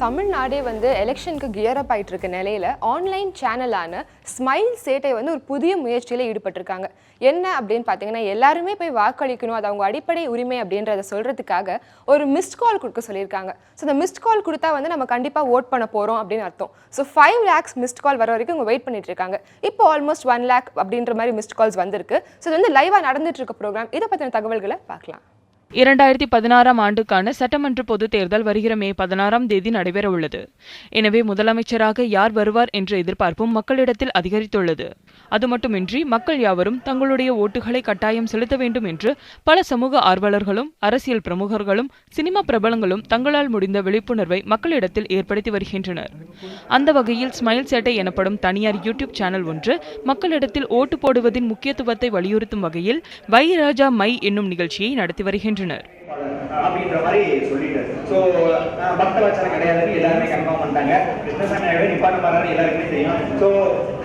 தமிழ்நாடே வந்து எலெக்ஷனுக்கு கியர் அப் ஆயிட்டு இருக்க நிலையில ஆன்லைன் சேனலான ஸ்மைல் சேட்டை வந்து ஒரு புதிய முயற்சியில் ஈடுபட்டிருக்காங்க. என்ன அப்படின்னு பார்த்தீங்கன்னா, எல்லாருமே போய் வாக்களிக்கணும், அது அவங்க அடிப்படை உரிமை அப்படின்றத சொல்றதுக்காக ஒரு மிஸ்ட் கால் கொடுக்க சொல்லியிருக்காங்க. ஸோ இந்த மிஸ்ட் கால் கொடுத்தா வந்து நம்ம கண்டிப்பாக ஓட் பண்ண போகிறோம் அப்படின்னு அர்த்தம். ஸோ 5 lakhs மிஸ்ட் கால் வர வரைக்கும் அவங்க வெயிட் பண்ணிட்டு இருக்காங்க. இப்போ ஆல்மோஸ்ட் 1 lakh அப்படின்ற மாதிரி மிஸ்ட் கால்ஸ் வந்திருக்கு. ஸோ இது வந்து லைவாக நடந்துட்டு இருக்க ப்ரோக்ராம். இதை பற்றின தகவல்களை பார்க்கலாம். 2016 ஆண்டுக்கான சட்டமன்ற பொதுத் தேர்தல் வருகிற மே 16ஆம் தேதி நடைபெற உள்ளது. எனவே முதலமைச்சராக யார் வருவார் என்ற எதிர்பார்ப்பும் மக்களிடத்தில் அதிகரித்துள்ளது. அது மட்டுமின்றி மக்கள் யாவரும் தங்களுடைய ஓட்டுகளை கட்டாயம் செலுத்த வேண்டும் என்று பல சமூக ஆர்வலர்களும் அரசியல் பிரமுகர்களும் சினிமா பிரபலங்களும் தங்களால் முடிந்த விழிப்புணர்வை மக்களிடத்தில் ஏற்படுத்தி வருகின்றனர். அந்த வகையில் ஸ்மைல் சேட்டை எனப்படும் தனியார் யூடியூப் சேனல் ஒன்று மக்களிடத்தில் ஓட்டு போடுவதின் முக்கியத்துவத்தை வலியுறுத்தும் வகையில் வை ராஜா மை என்னும் நிகழ்ச்சியை நடத்தி வருகின்றனர். அப்படின்ற மாதிரி சொல்லிட்டாரு. ஸோ பக்தவச்சனம் கிடையாதுன்னு எல்லாருமே கன்ஃபார்ம் பண்ணிட்டாங்க. கிருஷ்ணசாமி நிப்பாட்ட மாறாரு எல்லாருக்குமே தெரியும். ஸோ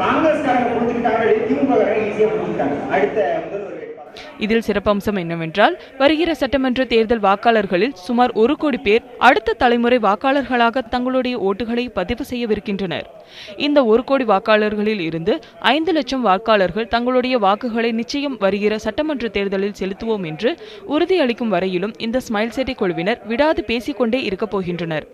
காங்கிரஸ்காரங்க புரிஞ்சுக்கிட்டாங்க, திமுக ஈஸியாக புரிஞ்சுக்கிட்டாங்க. அடுத்த முதல் ஒரு இதில் சிறப்பம்சம் என்னவென்றால், வருகிற சட்டமன்ற தேர்தல் வாக்காளர்களில் சுமார் 1 கோடி பேர் அடுத்த தலைமுறை வாக்காளர்களாக தங்களுடைய ஓட்டுகளை பதிவு செய்யவிருக்கின்றனர். இந்த 1 கோடி வாக்காளர்களில் இருந்து 5 லட்சம் வாக்காளர்கள் தங்களுடைய வாக்குகளை நிச்சயம் வருகிற சட்டமன்ற தேர்தலில் செலுத்துவோம் என்று உறுதியளிக்கும் வரையிலும் இந்த ஸ்மைல் சேட்டை குழுவினர் விடாது பேசிக்கொண்டே இருக்கப் போகின்றனர்.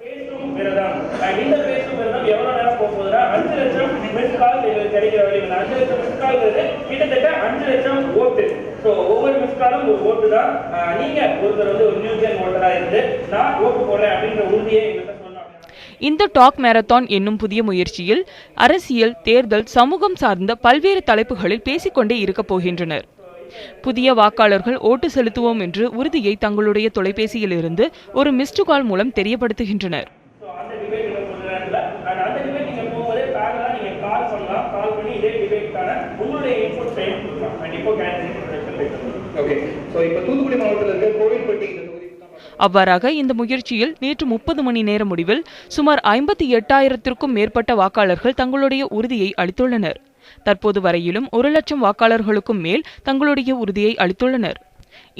ஒவ்வொரு மிஸ்காலும் ஒரு ஓட்டு தான். நீங்க ஒருத்தர் வந்து ஒரு நியூஜன் ஓட்டரா இருந்து நான் ஓட்டு போடுறேன் அப்படின்ற உறுதியை எங்களுக்கு சொன்னாங்க. இந்த டாக் மேரத்தான் என்னும் புதிய முயற்சியில் அரசியல், தேர்தல், சமூகம் சார்ந்த பல்வேறு தலைப்புகளில் பேசிக்கொண்டே இருக்கப் போகின்றனர். புதிய வாக்காளர்கள் ஓட்டு செலுத்துவோம் என்று உறுதியை தங்களுடைய தொலைபேசியில் இருந்து ஒரு மிஸ்டு கால் மூலம் தெரியப்படுத்துகின்றனர். அவ்வாறாக இந்த முயற்சியில் நேற்று 30 மணி நேர முடிவில் சுமார் 58,000க்கும் மேற்பட்ட வாக்காளர்கள் தங்களுடைய உறுதியை அளித்துள்ளனர். தற்போது வரையிலும் 1 லட்சம் வாக்காளர்களுக்கும் மேல் தங்களுடைய உறுதியை அளித்துள்ளனர்.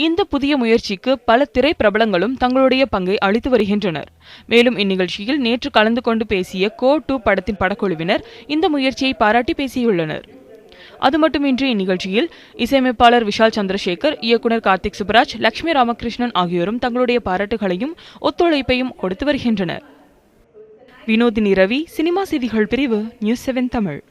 இந்த புதிய முயற்சிக்கு பல திரை பிரபலங்களும் தங்களுடைய பங்கை அளித்து வருகின்றனர். மேலும் இந்நிகழ்ச்சியில் நேற்று கலந்து கொண்டு பேசிய கோ2 படத்தின் படக்குழுவினர் இந்த முயற்சியை பாராட்டி பேசியுள்ளனர். அது மட்டுமின்றி இந்நிகழ்ச்சியில் இசையமைப்பாளர் விஷால் சந்திரசேகர், இயக்குனர் கார்த்திக் சுப்ராஜ், லட்சுமி ராமகிருஷ்ணன் ஆகியோரும் தங்களுடைய பாராட்டுகளையும் ஒத்துழைப்பையும் கொடுத்து வருகின்றனர். வினோதினி ரவி, சினிமா செய்திகள் பிரிவு, நியூஸ் 7 தமிழ்.